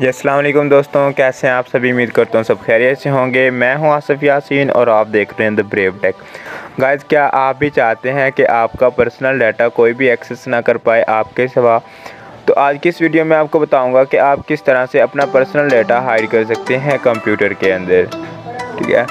जी अस्सलाम वालेकुम दोस्तों, कैसे हैं आप सभी। उम्मीद करता हूँ सब खैरियत से होंगे। मैं हूँ आसिफ यासीन और आप देख रहे हैं द ब्रेव टेक। गाइस, क्या आप भी चाहते हैं कि आपका पर्सनल डाटा कोई भी एक्सेस ना कर पाए आपके सिवा? तो आज की इस वीडियो में आपको बताऊंगा कि आप किस तरह से अपना पर्सनल डाटा हाइड कर सकते हैं कंप्यूटर के अंदर। ठीक है,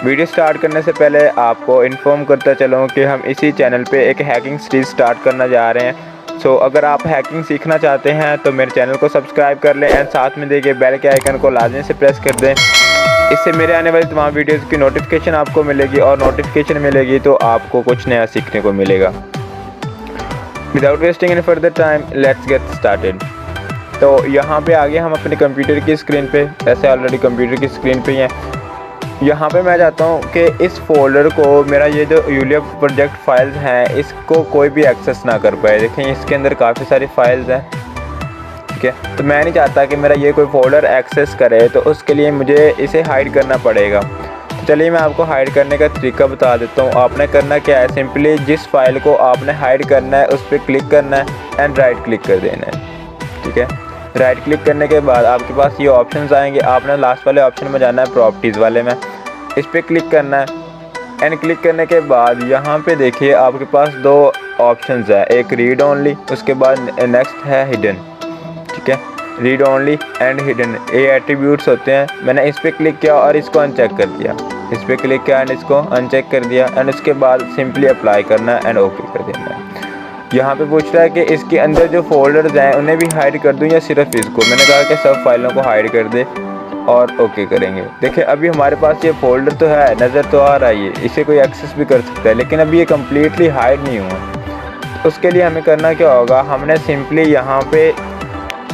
वीडियो स्टार्ट करने से पहले आपको इन्फॉर्म करता चलूँ कि हम इसी चैनल पे एक हैकिंग सीरीज़ स्टार्ट करना जा रहे हैं। अगर आप हैकिंग सीखना चाहते हैं तो मेरे चैनल को सब्सक्राइब कर लें एंड साथ में देखिए बेल के आइकन को लाजमी से प्रेस कर दें। इससे मेरे आने वाली तमाम वीडियोज़ की नोटिफिकेशन आपको मिलेगी और नोटिफिकेशन मिलेगी तो आपको कुछ नया सीखने को मिलेगा। Without wasting any further time, let's get started. तो यहाँ पे आगे हम अपने कंप्यूटर की स्क्रीन पे, ऐसे ऑलरेडी कंप्यूटर की स्क्रीन पे ही हैं। यहाँ पे मैं चाहता हूँ कि इस फोल्डर को, मेरा ये जो यूलिया प्रोजेक्ट फाइल्स हैं, इसको कोई भी एक्सेस ना कर पाए। देखें इसके अंदर काफ़ी सारी फाइल्स हैं। ठीक है, तो मैं नहीं चाहता कि मेरा ये कोई फोल्डर एक्सेस करे, तो उसके लिए मुझे इसे हाइड करना पड़ेगा। तो चलिए मैं आपको हाइड करने का तरीका बता देता हूँ। आपने करना क्या है, सिंपली जिस फाइल को आपने हाइड करना है उस पर क्लिक करना है एंड राइट क्लिक कर देना है। ठीक है, राइट क्लिक करने के बाद आपके पास ये ऑप्शंस आएंगे। आपने लास्ट वाले ऑप्शन में जाना है, प्रॉपर्टीज़ वाले में, इस पर क्लिक करना है एंड क्लिक करने के बाद यहाँ पे देखिए आपके पास दो ऑप्शंस है, एक रीड ओनली, उसके बाद नेक्स्ट है हिडन। ठीक है, रीड ओनली एंड हिडन, ये एट्रीब्यूट्स होते हैं। मैंने इस पर क्लिक किया और इसको अनचेक कर दिया, इस पर क्लिक किया एंड इसको अनचेक कर दिया एंड उसके बाद सिंपली अप्लाई करना है एंड ओके कर देना है। यहाँ पे पूछ रहा है कि इसके अंदर जो फोल्डर्स हैं उन्हें भी हाइड कर दूँ या सिर्फ इसको। मैंने कहा कि सब फाइलों को हाइड कर दे और ओके करेंगे। देखिए अभी हमारे पास ये फोल्डर तो है, नज़र तो आ रहा है, इसे कोई एक्सेस भी कर सकता है, लेकिन अभी ये कम्प्लीटली हाइड नहीं हुआ। उसके लिए हमें करना क्या होगा, हमने सिंपली यहाँ पे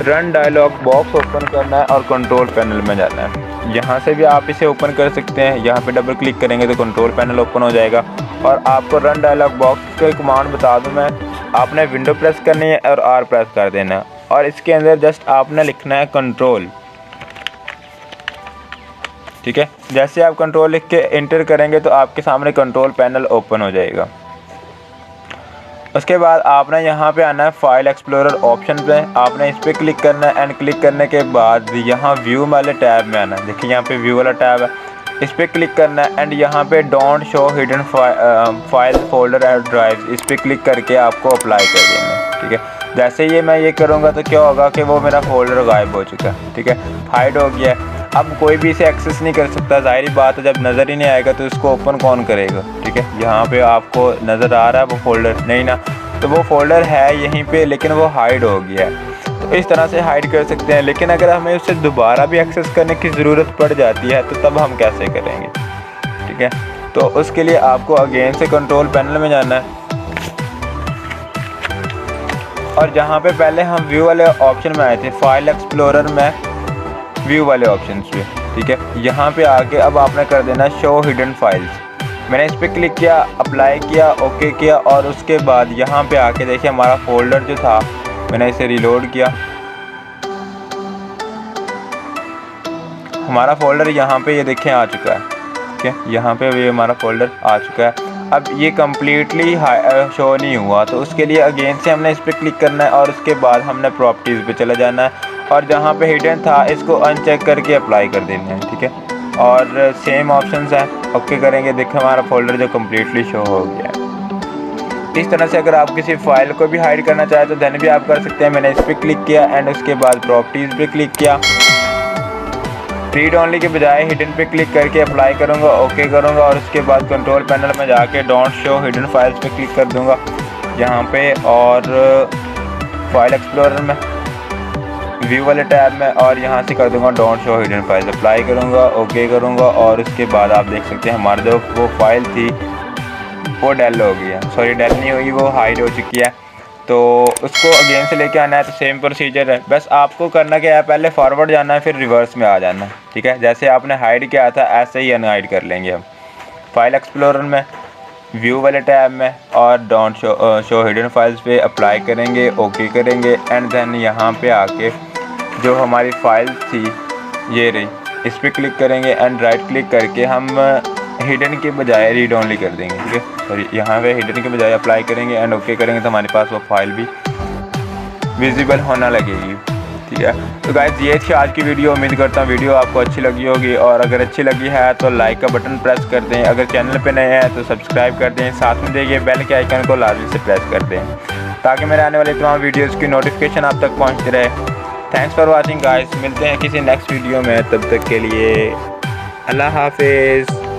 रन डायलॉग बॉक्स ओपन करना है और कंट्रोल पैनल में जाना है। यहाँ से भी आप इसे ओपन कर सकते हैं। यहाँ पे डबल क्लिक करेंगे तो कंट्रोल पैनल ओपन हो जाएगा। और आपको रन डायलॉग बॉक्स का कमांड बता दूँ मैं, आपने विंडो प्रेस करनी है और आर प्रेस कर देना है और इसके अंदर जस्ट आपने लिखना है कंट्रोल। ठीक है, जैसे आप कंट्रोल लिख के इंटर करेंगे तो आपके सामने कंट्रोल पैनल ओपन हो जाएगा। उसके बाद आपने यहाँ पे आना है फाइल एक्सप्लोरर ऑप्शन पे, आपने इस पर क्लिक करना है एंड क्लिक करने के बाद यहाँ व्यू वाले टैब में आना है। देखिए यहाँ पे व्यू वाला टैब है, इस पर क्लिक करना है एंड यहाँ पे don't show hidden file folder and drive, इस पर क्लिक करके आपको अप्लाई कर देना है। ठीक है, जैसे ये मैं ये करूँगा तो क्या होगा कि वो मेरा फोल्डर गायब हो चुका है। ठीक है, हाइड हो गया है। अब कोई भी इसे एक्सेस नहीं कर सकता, जाहिर बात है, जब नज़र ही नहीं आएगा तो इसको ओपन कौन करेगा। ठीक है, यहाँ पे आपको नज़र आ रहा है वो फोल्डर नहीं ना, तो वो फोल्डर है यहीं पे लेकिन वो हाइड हो गया है। तो इस तरह से हाइड कर सकते हैं। लेकिन अगर हमें उसे दोबारा भी एक्सेस करने की ज़रूरत पड़ जाती है तो तब हम कैसे करेंगे। ठीक है, तो उसके लिए आपको अगेन से कंट्रोल पैनल में जाना है और जहाँ पे पहले हम व्यू वाले ऑप्शन में आए थे, फाइल एक्सप्लोरर में व्यू वाले ऑप्शन पे, ठीक है, यहाँ पे आके अब आपने कर देना शो हिडन फाइल्स। मैंने इस पर क्लिक किया, अप्लाई किया, ओके किया और उसके बाद यहाँ पे आके देखिए हमारा फोल्डर जो था, मैंने इसे रिलोड किया, हमारा फोल्डर यहाँ पे ये देखें आ चुका है। ठीक है, यहाँ पे ये हमारा फोल्डर आ चुका है। अब ये कम्प्लीटली शो नहीं हुआ तो उसके लिए अगेन से हमने इस पर क्लिक करना है और उसके बाद हमने प्रॉपर्टीज़ पे चला जाना है और जहाँ पे हिडन था इसको अनचेक करके अप्लाई कर देना है। ठीक है, और सेम ऑप्शंस हैं, ओके करेंगे, देखिए हमारा फोल्डर जो कम्प्लीटली शो हो गया है। इस तरह से अगर आप किसी फाइल को भी हाइड करना चाहें तो धन भी आप कर सकते हैं। मैंने इस पर क्लिक किया एंड उसके बाद प्रॉपर्टीज़ पे क्लिक किया, रीड ओनली के बजाय हिडन पे क्लिक करके अप्लाई करूँगा, ओके करूँगा और उसके बाद कंट्रोल पैनल में जाके डोंट शो हिडन फाइल्स पे क्लिक कर दूँगा यहाँ पे और फाइल एक्सप्लोरर में व्यू वाले टैब में और यहाँ से कर दूँगा don't show hidden files, apply करूँगा, ओके करूँगा और उसके बाद आप देख सकते हैं हमारी जो वो फाइल थी वो डेल हो गई है, सॉरी डेल नहीं हुई, वो हाइड हो चुकी है। तो उसको अगेन से लेके आना है तो सेम प्रोसीजर है, बस आपको करना क्या है, पहले फॉरवर्ड जाना है फिर रिवर्स में आ जाना है। ठीक है, जैसे आपने हाइड किया था ऐसे ही अनहाइड कर लेंगे हम, फाइल एक्सप्लोरर में व्यू वाले टैब में और डोंट शो हिडन फाइल्स पे अप्लाई करेंगे, ओके करेंगे एंड देन यहाँ पे आके जो हमारी फाइल थी ये रही, इस पर क्लिक करेंगे एंड राइट क्लिक करके हम हिडन के बजाय रीड ओनली कर देंगे। ठीक है, सॉरी यहाँ पे हिडन के बजाय अप्लाई करेंगे एंड ओके करेंगे तो हमारे पास वो फाइल भी विजिबल होना लगेगी। ठीक है। तो गाइस ये थी आज की वीडियो। उम्मीद करता हूँ वीडियो आपको अच्छी लगी होगी, और अगर अच्छी लगी है तो लाइक का बटन प्रेस कर दें। अगर चैनल पे नए हैं तो सब्सक्राइब कर दें, साथ में देखिए बेल के आइकन को लाजमी से प्रेस कर दें ताकि मेरे आने वाली तमाम वीडियोज़ की नोटिफिकेशन आप तक पहुँचती रहे। थैंक्स फॉर वॉचिंग गाइस, मिलते हैं किसी नेक्स्ट वीडियो में, तब तक के लिए अल्लाह हाफिज़।